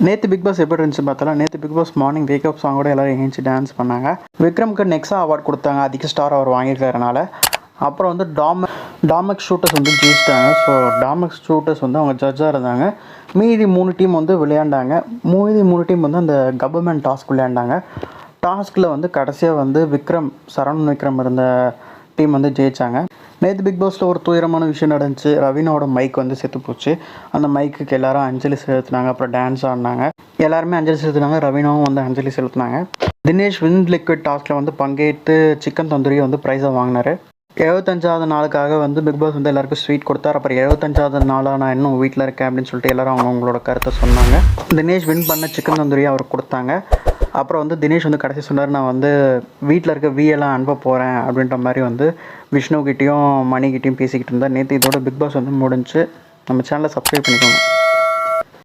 நேற்று big pass எப்படி இருந்துச்சு பார்த்தாலும் நேற்று பிக் பாஸ் மார்னிங் வேக்கப் சாங்கோட எல்லோரும் எழுந்துச்சு டான்ஸ் பண்ணாங்க. விக்ரம்க்கு நெக்ஸா அவார்ட் கொடுத்தாங்க, அதிக ஸ்டார் அவர் வாங்கியிருக்கிறதுனால. அப்புறம் வந்து டாமெக்ஸ் ஷூட்டர்ஸ் வந்து ஜெயிச்சிட்டாங்க. ஸோ டாமெக்ஸ் ஷூட்டர்ஸ் வந்து அவங்க ஜட்ஜாக இருந்தாங்க. மீதி 3 டீம் வந்து விளையாண்டாங்க. மீதி 3 டீம் வந்து அந்த கவர்மெண்ட் டாஸ்க் விளையாண்டாங்க. டாஸ்கில் வந்து கடைசியாக வந்து சரவணன் விக்ரம் இருந்த டீம் வந்து ஜெயித்தாங்க. நேற்று பிக் பாஸில் ஒரு துயரமான விஷயம் நடந்துச்சு. ரவீனாவோட மைக் வந்து செத்து போச்சு. அந்த மைக்குக்கு எல்லாரும் அஞ்சலி செலுத்தினாங்க. அப்புறம் டான்ஸ் ஆடினாங்க. எல்லாருமே அஞ்சலி செலுத்தினாங்க. ரவீனாவும் வந்து அஞ்சலி செலுத்தினாங்க. தினேஷ் வின் லிக்விட் டாஸ்கில் வந்து பங்கேற்று சிக்கன் தந்தூரியை வந்து ப்ரைஸாக வாங்கினார். 75வது நாளுக்காக வந்து பிக் பாஸ் வந்து எல்லாருக்கும் ஸ்வீட் கொடுத்தார். அப்புறம் 75வது நாளாக நான் இன்னும் வீட்டில் இருக்கேன் அப்படின்னு சொல்லிட்டு எல்லாரும் அவங்களோட கருத்தை சொன்னாங்க. தினேஷ் வின் பண்ண சிக்கன் தந்தூரியை அவருக்கு கொடுத்தாங்க. அப்புறம் வந்து தினேஷ் வந்து கடைசி சொன்னார், நான் வந்து வீட்டில் இருக்க வியெல்லாம் அனுப்ப போகிறேன் அப்படின்ற மாதிரி வந்து விஷ்ணுக்கிட்டேயும் மணிக்கிட்டேயும் பேசிக்கிட்டு இருந்தார். நேற்று இதோட பிக் பாஸ் வந்து முடிஞ்சு. நம்ம சேனலை சப்ஸ்கிரைப் பண்ணிக்கோங்க.